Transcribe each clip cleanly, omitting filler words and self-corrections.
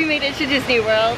We made it to Disney World.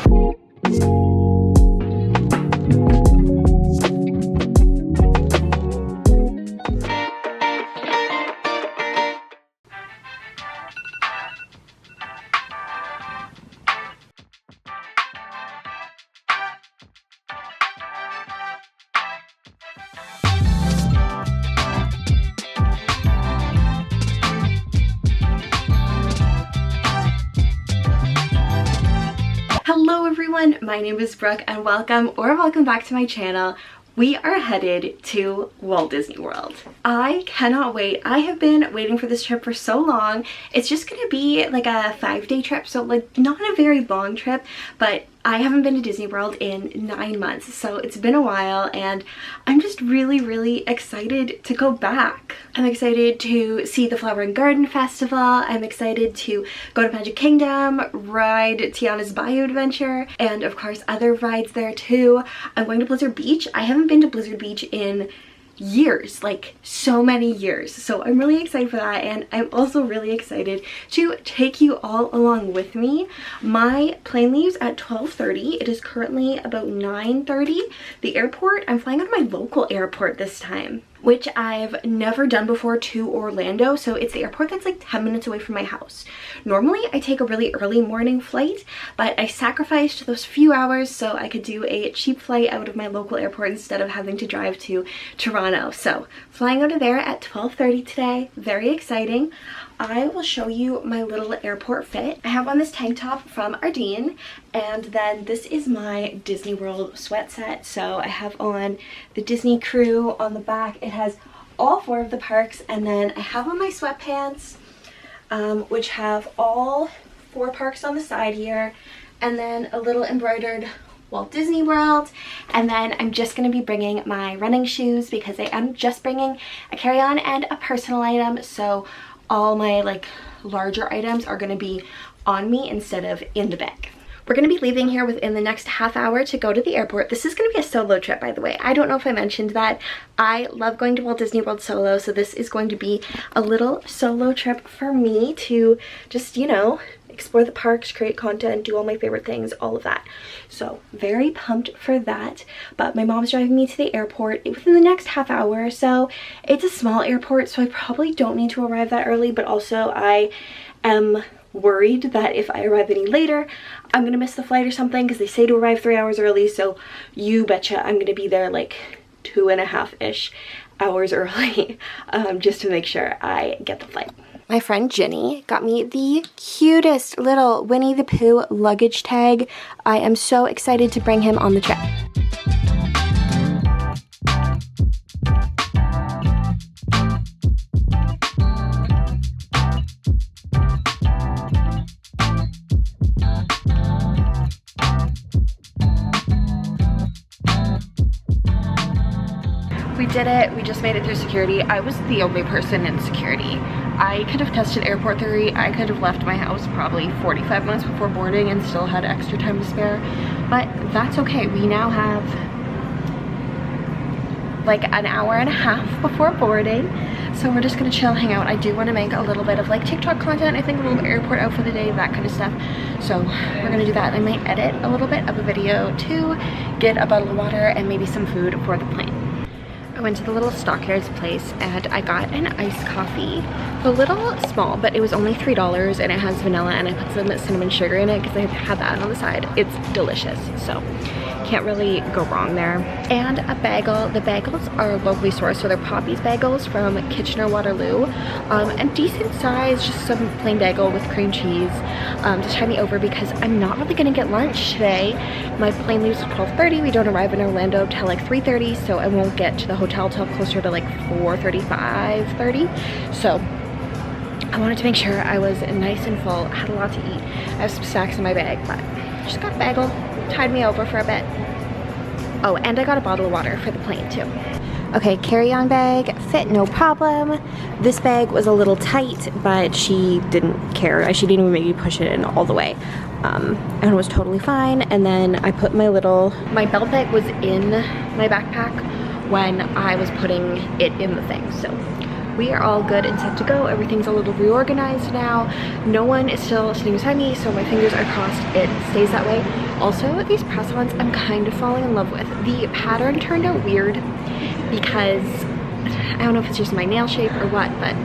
Hello everyone, my name is Brooke and welcome back to my channel. We are headed to Walt Disney World. I cannot wait. I have been waiting for this trip for so long. It's just gonna be like a 5-day trip, so like not a very long trip, but I haven't been to Disney World in 9 months, so it's been a while and I'm just really excited to go back. I'm excited to see the Flower and Garden Festival. I'm excited to go to Magic Kingdom, ride Tiana's Bayou Adventure, and of course other rides there too. I'm going to Blizzard Beach. I haven't been to Blizzard Beach in years, like so many years, so I'm really excited for that, and I'm also really excited to take you all along with me. My plane leaves at 12:30. It is currently about 9:30. The airport, I'm flying out of my local airport this time, which I've never done before, to Orlando. So it's the airport that's like 10 minutes away from my house. Normally I take a really early morning flight, but I sacrificed those few hours so I could do a cheap flight out of my local airport instead of having to drive to Toronto. So flying out of there at 12:30 today, very exciting. I will show you my little airport fit. I have on this tank top from Ardeen, and then this is my Disney World sweat set. So I have on the Disney crew on the back. It has all 4 of the parks, and then I have on my sweatpants, which have all 4 parks on the side here, and then a little embroidered Walt Disney World. And then I'm just going to be bringing my running shoes because I am just bringing a carry-on and a personal item, so all my like larger items are going to be on me instead of in the bag. We're going to be leaving here within the next half hour to go to the airport. This is going to be a solo trip, by the way. I don't know if I mentioned that. I love going to Walt Disney World solo, so this is going to be a little solo trip for me to just, you know, explore the parks, create content, do all my favorite things, all of that. So very pumped for that. But my mom's driving me to the airport within the next half hour or so. It's a small airport, so I probably don't need to arrive that early, but also I am worried that if I arrive any later, I'm gonna miss the flight or something, because they say to arrive 3 hours early, so you betcha I'm gonna be there like 2.5-ish hours early, just to make sure I get the flight. My friend Jenny got me the cutest little Winnie the Pooh luggage tag. I am so excited to bring him on the trip. We did it. We just made it through security. I was the only person in security. I could have tested airport theory. I could have left my house probably 45 minutes before boarding and still had extra time to spare, but that's okay. We now have like an hour and a half before boarding, so we're just gonna chill, hang out. I do want to make a little bit of like TikTok content, I think, a little airport out for the day, that kind of stuff. So we're gonna do that. I might edit a little bit of a video to get a bottle of water and maybe some food for the plane. I went to the little Stockyards place and I got an iced coffee. A little small, but it was only $3, and it has vanilla, and I put some cinnamon sugar in it because I had that on the side. It's delicious, so can't really go wrong there. And a bagel. The bagels are locally sourced, so they're Poppy's bagels from Kitchener-Waterloo. And decent size, just some plain bagel with cream cheese to tide me over because I'm not really gonna get lunch today. My plane leaves at 12:30. We don't arrive in Orlando till like 3:30, so I won't get to the hotel till closer to like 4:35, 30. So I wanted to make sure I was nice and full. I had a lot to eat. I have some snacks in my bag, but just got a bagel, tied me over for a bit. Oh, and I got a bottle of water for the plane too. Okay, carry-on bag fit no problem. This bag was a little tight, but she didn't care. She didn't even make me push it in all the way. And it was totally fine. And then I put my belt bag was in my backpack when I was putting it in the thing. So we are all good and set to go. Everything's a little reorganized now. No one is still sitting beside me, so my fingers are crossed it stays that way. Also, these press-ons I'm kind of falling in love with. The pattern turned out weird because I don't know if it's just my nail shape or what, but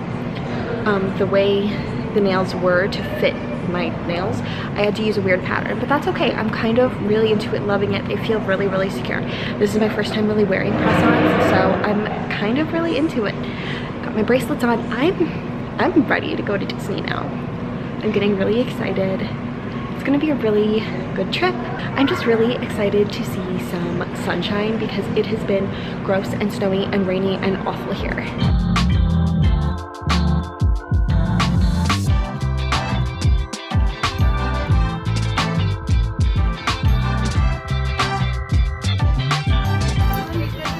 the way the nails were to fit my nails, I had to use a weird pattern, but that's okay. I'm kind of really into it, loving it. They feel really, really secure. This is my first time really wearing press-ons, so I'm kind of really into it. Got my bracelets on. I'm ready to go to Disney now. I'm getting really excited. It's gonna be a really good trip. I'm just really excited to see some sunshine because it has been gross and snowy and rainy and awful here.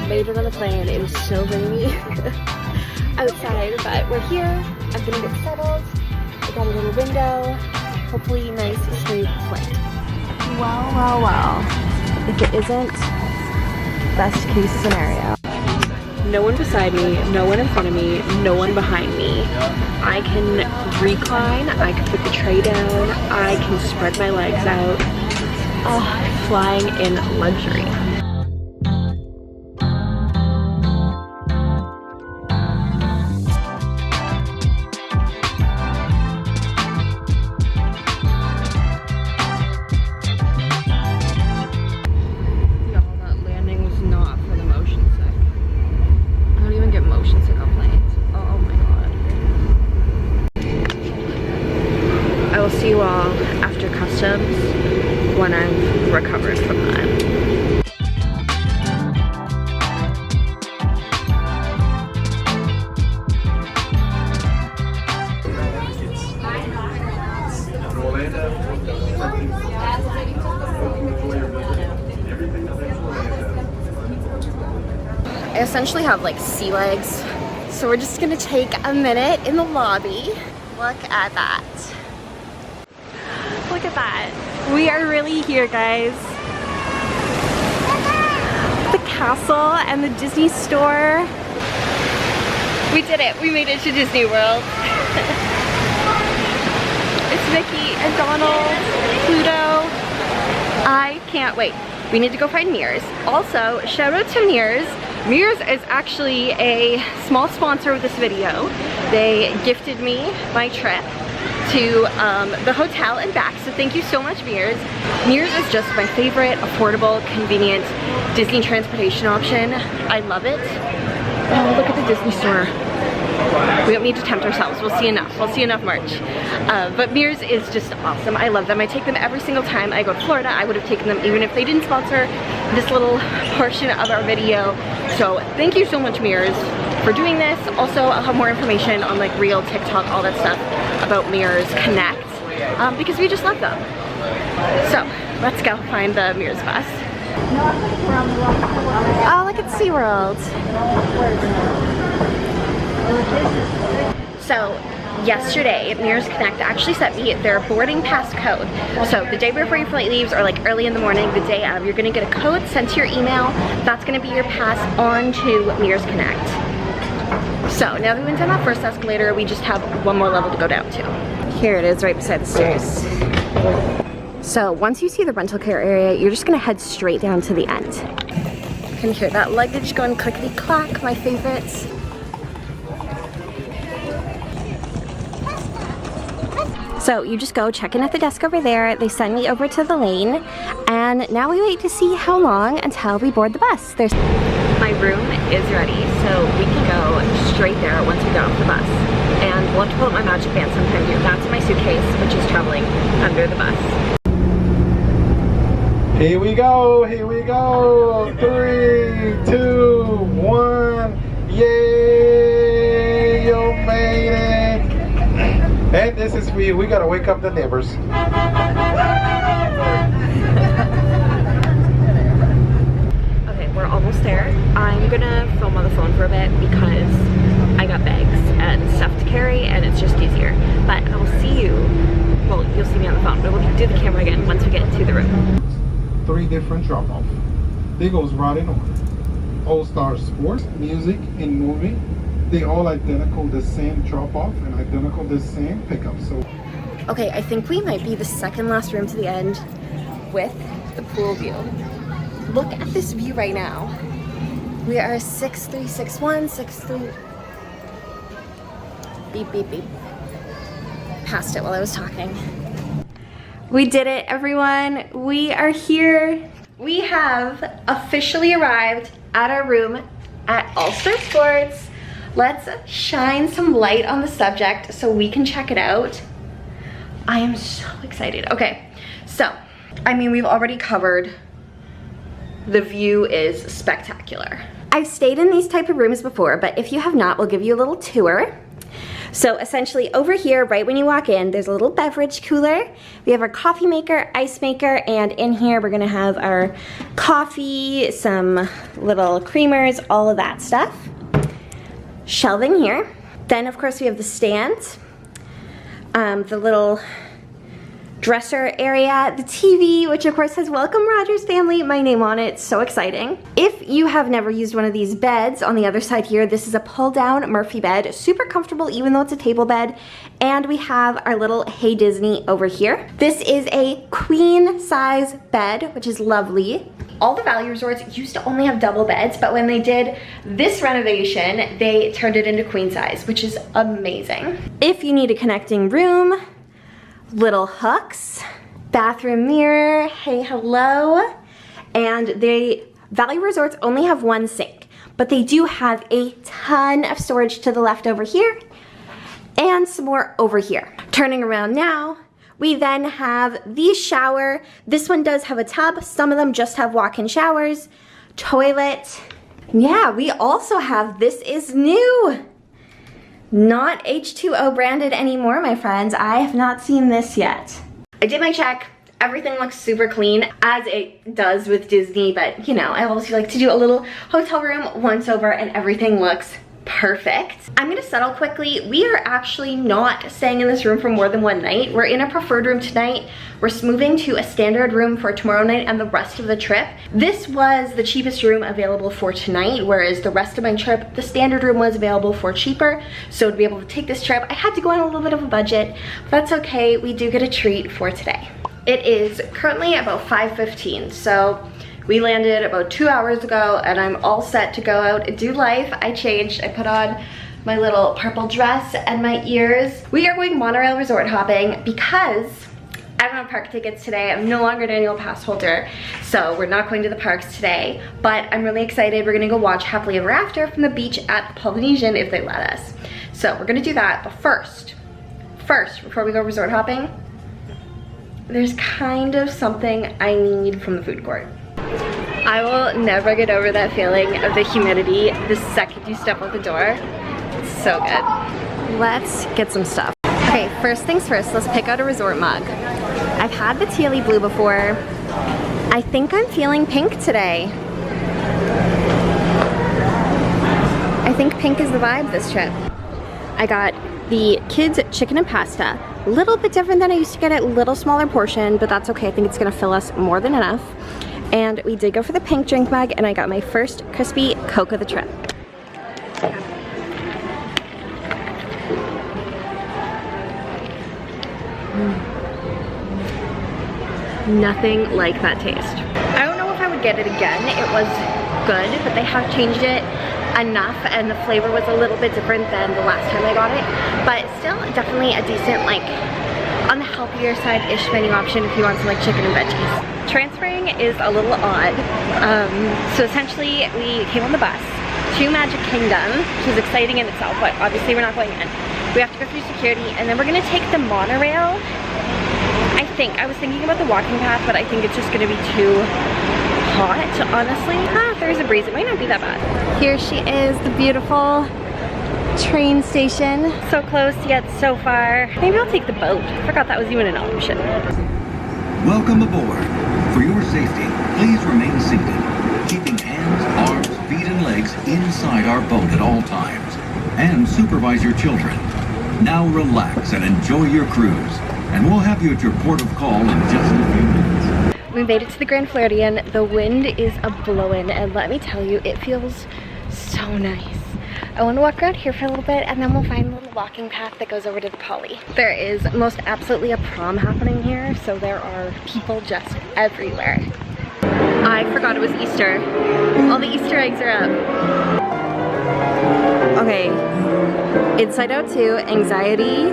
Made it on the plane. It was so rainy outside, but we're here. I'm gonna get settled. I got a little window. Hopefully nice, smooth flight. Well. I think it isn't best case scenario. No one beside me, no one in front of me, no one behind me. I can recline, I can put the tray down, I can spread my legs out. Oh, flying in luxury. See you all after customs when I've recovered from that. I essentially have like sea legs, so we're just gonna take a minute in the lobby. Look at that. Look at that. We are really here, guys. The castle and the Disney store. We did it. We made it to Disney World. It's Mickey and Donald, Pluto. I can't wait. We need to go find Mears. Also, shout out to Mears. Mears is actually a small sponsor of this video. They gifted me my trip to the hotel and back, so thank you so much, Mears. Mears is just my favorite affordable, convenient Disney transportation option. I love it. Oh, look at the Disney store. We don't need to tempt ourselves. We'll see enough. We'll see enough merch. But Mears is just awesome. I love them. I take them every single time I go to Florida. I would have taken them even if they didn't sponsor this little portion of our video. So thank you so much, Mears, for doing this. Also, I'll have more information on like Reel, TikTok, all that stuff about Mears Connect because we just love them. So let's go find the Mears bus. Oh, look at SeaWorld. So yesterday, Mears Connect actually sent me their boarding pass code. So the day before your flight leaves, or like early in the morning, the day of, you're gonna get a code sent to your email. That's gonna be your pass on to Mears Connect. So now that we went down that first escalator, we just have one more level to go down to. Here it is, right beside the stairs. So once you see the rental car area, you're just gonna head straight down to the end. You can hear that luggage going clickety-clack, my favorites. So you just go check in at the desk over there. They send me over to the lane, and now we wait to see how long until we board the bus. My room is ready, so we can go straight there once we get off the bus. And we'll have to pull out my magic band sometime here. That's my suitcase, which is traveling under the bus. Here we go, here we go. 3, 2, 1. Yay, you made it. And this is for you. We gotta wake up the neighbors. Okay, we're almost there. I'm gonna film on the phone for a bit because I got bags and stuff to carry and it's just easier. But I will see you, well, you'll see me on the phone, but we'll do the camera again once we get into the room. 3 different drop-off. They goes right in order. All-Star Sports, Music and Movie, they all identical, the same drop off and identical, the same pickup. So okay, I think we might be the second last room to the end with the pool view. Look at this view right now. We are 6361, 63. Beep, beep, beep. Passed it while I was talking. We did it, everyone. We are here. We have officially arrived at our room at All Star Sports. Let's shine some light on the subject so we can check it out. I am so excited. Okay, so, I mean, we've already covered the view is spectacular. I've stayed in these type of rooms before, but if you have not, we'll give you a little tour. So essentially over here, right when you walk in, there's a little beverage cooler. We have our coffee maker, ice maker, and in here we're gonna have our coffee, some little creamers, all of that stuff. Shelving here. Then of course we have the stand, the little dresser area, the TV, which of course has Welcome Rogers Family, my name on it, so exciting. If you have never used one of these beds, on the other side here, this is a pull-down Murphy bed, super comfortable even though it's a table bed, and we have our little Hey Disney over here. This is a queen size bed, which is lovely. All the value resorts used to only have double beds, but when they did this renovation, they turned it into queen size, which is amazing. If you need a connecting room, little hooks, bathroom mirror, hey hello, and the value resorts only have one sink, but they do have a ton of storage to the left over here and some more over here. Turning around now, we then have the shower. This one does have a tub, some of them just have walk-in showers, toilet. Yeah, we also have, this is new. Not H2O branded anymore, my friends. I have not seen this yet. I did my check. Everything looks super clean, as it does with Disney, but you know, I always like to do a little hotel room once over and everything looks perfect. I'm gonna settle quickly. We are actually not staying in this room for more than one night. We're in a preferred room tonight. We're moving to a standard room for tomorrow night and the rest of the trip. This was the cheapest room available for tonight, whereas the rest of my trip, the standard room was available for cheaper. So to be able to take this trip, I had to go on a little bit of a budget, but that's okay. We do get a treat for today. It is currently about 5:15, so we landed about 2 hours ago and I'm all set to go out and do life. I changed, I put on my little purple dress and my ears. We are going monorail resort hopping because I don't have park tickets today. I'm no longer an annual pass holder, so we're not going to the parks today, but I'm really excited. We're gonna go watch Happily Ever After from the beach at the Polynesian if they let us. So we're gonna do that, but first, before we go resort hopping, there's kind of something I need from the food court. I will never get over that feeling of the humidity the second you step out the door. It's so good. Let's get some stuff. Okay, first things first, let's pick out a resort mug. I've had the tealy blue before. I think I'm feeling pink today. I think pink is the vibe this trip. I got the kids chicken and pasta. A little bit different than I used to get it, a little smaller portion, but that's okay. I think it's gonna fill us more than enough. And we did go for the pink drink mug, and I got my first crispy Coke of the trip. Nothing like that taste. I don't know if I would get it again. It was good, but they have changed it enough and the flavor was a little bit different than the last time I got it. But still definitely a decent, like, on the healthier side-ish menu option if you want some like chicken and veggies. Transferring is a little odd. So essentially we came on the bus to Magic Kingdom, which is exciting in itself, but obviously we're not going in. We have to go through security and then we're gonna take the monorail. I was thinking about the walking path, but I think it's just gonna be too hot, honestly. There's a breeze, it might not be that bad. Here she is, the beautiful train station. So close yet so far. Maybe I'll take the boat. I forgot that was even an option. Welcome aboard. For your safety, please remain seated, keeping hands, arms, feet, and legs inside our boat at all times, and supervise your children. Now relax and enjoy your cruise, and we'll have you at your port of call in just a few minutes. We made it to the Grand Floridian. The wind is a-blowing, and let me tell you, it feels so nice. I want to walk around here for a little bit and then we'll find a little walking path that goes over to the Poly. There is most absolutely a prom happening here, so there are people just everywhere. I forgot it was Easter. All the Easter eggs are up. Okay, Inside Out 2, Anxiety.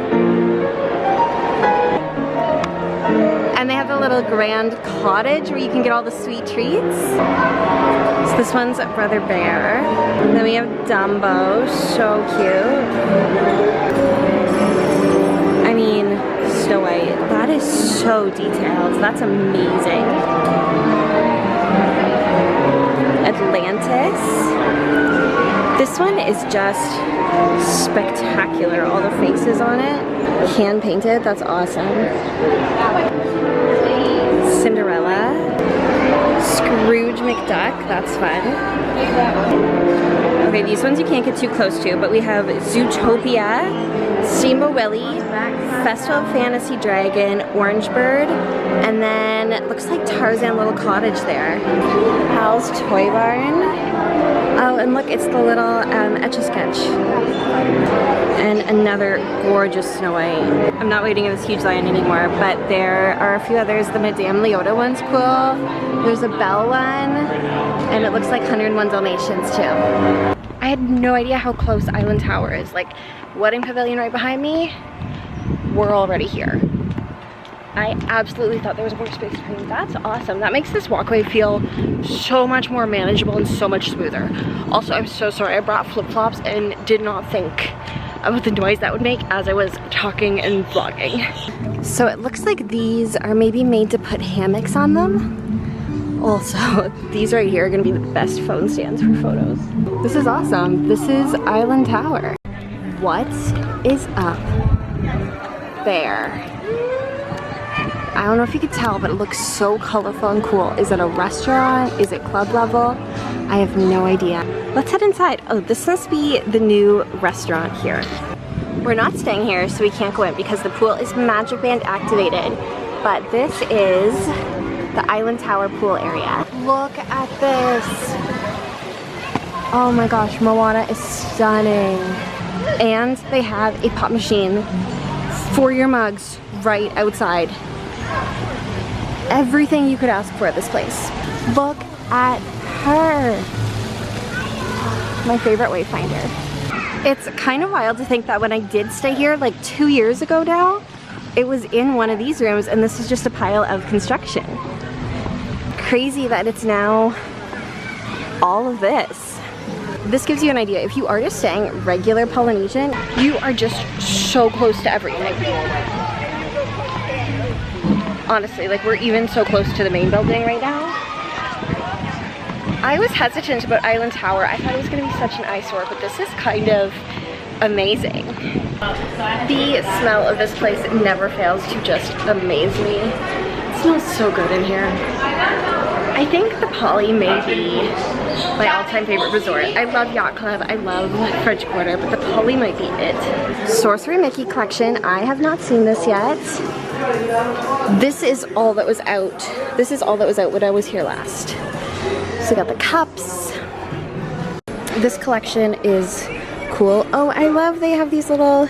And they have the little grand cottage where you can get all the sweet treats. So this one's Brother Bear. Then we have Dumbo, so cute. I mean, Snow White, that is so detailed. That's amazing. Atlantis. This one is just spectacular. All the faces on it. Hand painted, that's awesome. Cinderella. Scrooge McDuck, that's fun. Okay, these ones you can't get too close to, but we have Zootopia, Steamboat Willie, Festival of Fantasy Dragon, Orange Bird, and then it looks like Tarzan Little Cottage there. Hal's Toy Barn. Oh, and look, it's the little Etch-a-Sketch. And another gorgeous Snow White. I'm not waiting in this huge line anymore, but there are a few others. The Madame Leota one's cool. There's a Belle one, and it looks like 101 Dalmatians too. I had no idea how close Island Tower is. Like, Wedding Pavilion right behind me, we're already here. I absolutely thought there was more space between. That's awesome. That makes this walkway feel so much more manageable and so much smoother. Also, I'm so sorry I brought flip-flops and did not think about the noise that would make as I was talking and vlogging. So it looks like these are maybe made to put hammocks on them. Also, these right here are gonna be the best phone stands for photos. This is awesome. This is Island Tower. What is up there? I don't know if you could tell, but it looks so colorful and cool. Is it a restaurant? Is it club level? I have no idea. Let's head inside. Oh, this must be the new restaurant here. We're not staying here, so we can't go in because the pool is Magic Band activated. But this is the Island Tower pool area. Look at this. Oh my gosh, Moana is stunning. And they have a pop machine for your mugs right outside. Everything you could ask for at this place. Look at her. My favorite wayfinder. It's kind of wild to think that when I did stay here like 2 years ago now, it was in one of these rooms and this is just a pile of construction. Crazy that it's now all of this. This gives you an idea. If you are just staying regular Polynesian, you are just so close to everything. Honestly, like we're even so close to the main building right now. I was hesitant about Island Tower. I thought it was gonna be such an eyesore, but this is kind of amazing. The smell of this place never fails to just amaze me. It smells so good in here. I think the Poly may be my all-time favorite resort. I love Yacht Club, I love French Quarter, but the Poly might be it. Sorcery Mickey collection, I have not seen this yet. This is all that was out. This is all that was out when I was here last. So we got the cups. This collection is cool. Oh, I love they have these little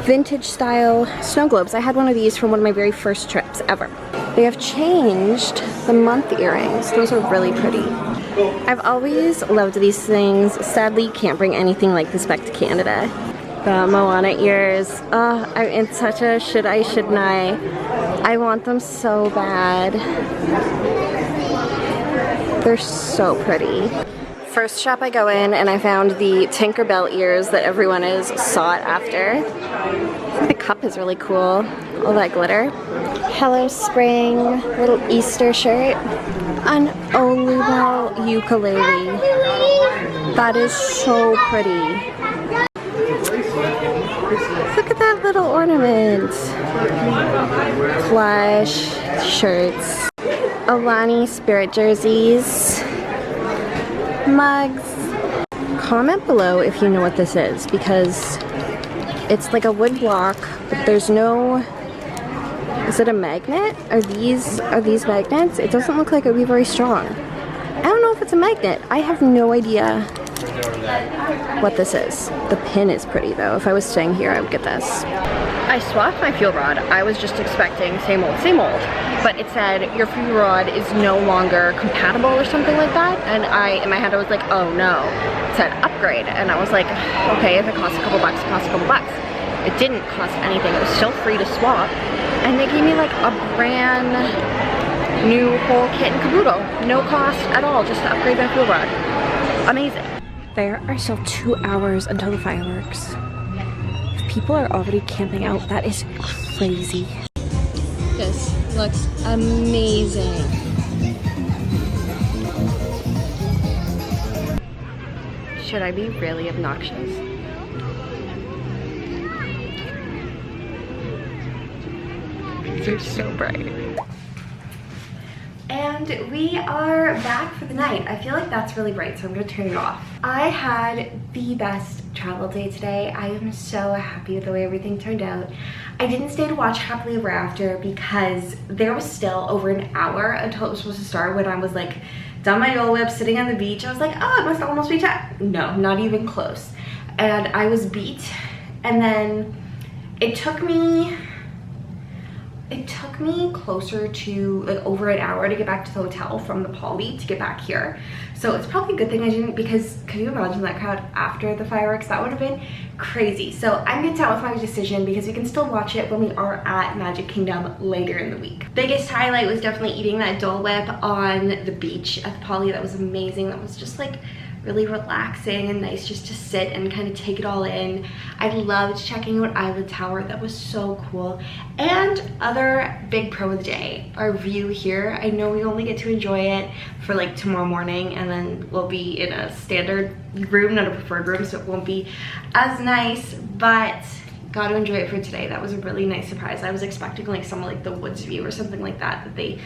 vintage style snow globes. I had one of these from one of my very first trips ever. They have changed the month earrings. Those are really pretty. I've always loved these things. Sadly, you can't bring anything like this back to Canada. The Moana ears. Oh, I'm in such a should I, shouldn't I want them so bad. They're so pretty. First shop I go in and I found the Tinkerbell ears that everyone is sought after. The cup is really cool. All that glitter. Hello Spring, little Easter shirt. An Olubel ukulele. That is so pretty. Look at that little ornament. Plush shirts. Alani spirit jerseys. Mugs. Comment below if you know what this is because it's like a wood block, but there's no... Is it a magnet? Are these magnets? It doesn't look like it would be very strong. I don't know if it's a magnet. I have no idea what this is. The pin is pretty though. If I was staying here, I would get this. I swapped my fuel rod. I was just expecting same old, but it said your fuel rod is no longer compatible or something like that. And in my head, I was like, oh no. It said upgrade. And I was like, okay, if it costs a couple bucks, it costs a couple bucks. It didn't cost anything. It was still free to swap. And they gave me like a brand new whole kit and caboodle. No cost at all, just to upgrade my fuel rod. Amazing. There are still 2 hours until the fireworks. If people are already camping out, that is crazy. This looks amazing. Should I be really obnoxious? These are so bright. And we are back for the night. I feel like that's really bright, so I'm gonna turn it off. I had the best travel day today. I am so happy with the way everything turned out. I didn't stay to watch Happily Ever After because there was still over an hour until it was supposed to start when I was like done my Dole Whip, sitting on the beach. I was like, oh, it must almost be time. No, not even close. And I was beat. And then it took me closer to like over an hour to get back to the hotel from the Poly to get back here. So it's probably a good thing I didn't, because could you imagine that crowd after the fireworks? That would have been crazy. So I'm content with my decision because we can still watch it when we are at Magic Kingdom later in the week. Biggest highlight was definitely eating that Dole Whip on the beach at the Poly. That was amazing. That was just like really relaxing and nice just to sit and kind of take it all in. I loved checking out Island Tower. That was so cool. And other big pro of the day, our view here. I know we only get to enjoy it for like tomorrow morning, and then we'll be in a standard room, not a preferred room, so it won't be as nice, but got to enjoy it for today. That was a really nice surprise. I was expecting like some like the woods view or something like that they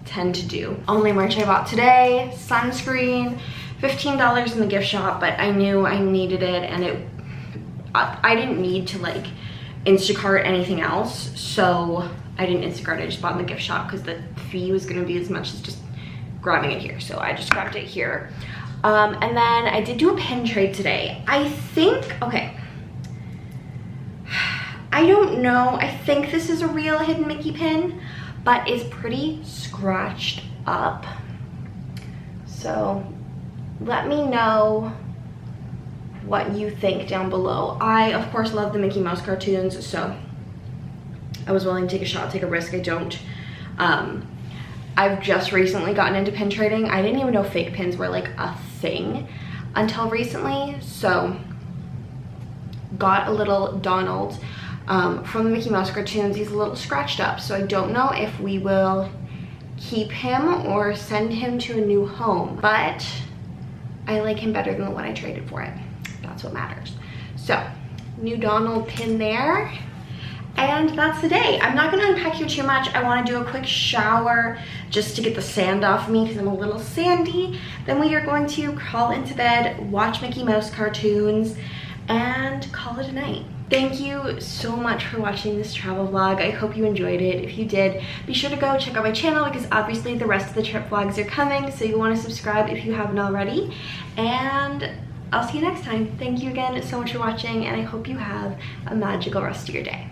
tend to do. Only merch I bought today: sunscreen, $15 in the gift shop, but I knew I needed it, and I didn't need to like Instacart anything else, so I didn't Instacart. I just bought in the gift shop because the fee was going to be as much as just grabbing it here, so I just grabbed it here. And then I did do a pin trade today. I think, okay, I don't know, I think this is a real Hidden Mickey pin, but it's pretty scratched up, so let me know what you think down below. I, of course, love the Mickey Mouse cartoons, so I was willing to take a shot, take a risk. I don't. I've just recently gotten into pin trading. I didn't even know fake pins were like a thing until recently, so got a little Donald from the Mickey Mouse cartoons. He's a little scratched up, so I don't know if we will keep him or send him to a new home, but I like him better than the one I traded for it. That's what matters. So, new Donald pin there. And that's the day. I'm not gonna unpack here too much. I wanna do a quick shower just to get the sand off me because I'm a little sandy. Then we are going to crawl into bed, watch Mickey Mouse cartoons, and call it a night. Thank you so much for watching this travel vlog. I hope you enjoyed it. If you did, be sure to go check out my channel because obviously the rest of the trip vlogs are coming, so you want to subscribe if you haven't already. And I'll see you next time. Thank you again so much for watching, and I hope you have a magical rest of your day.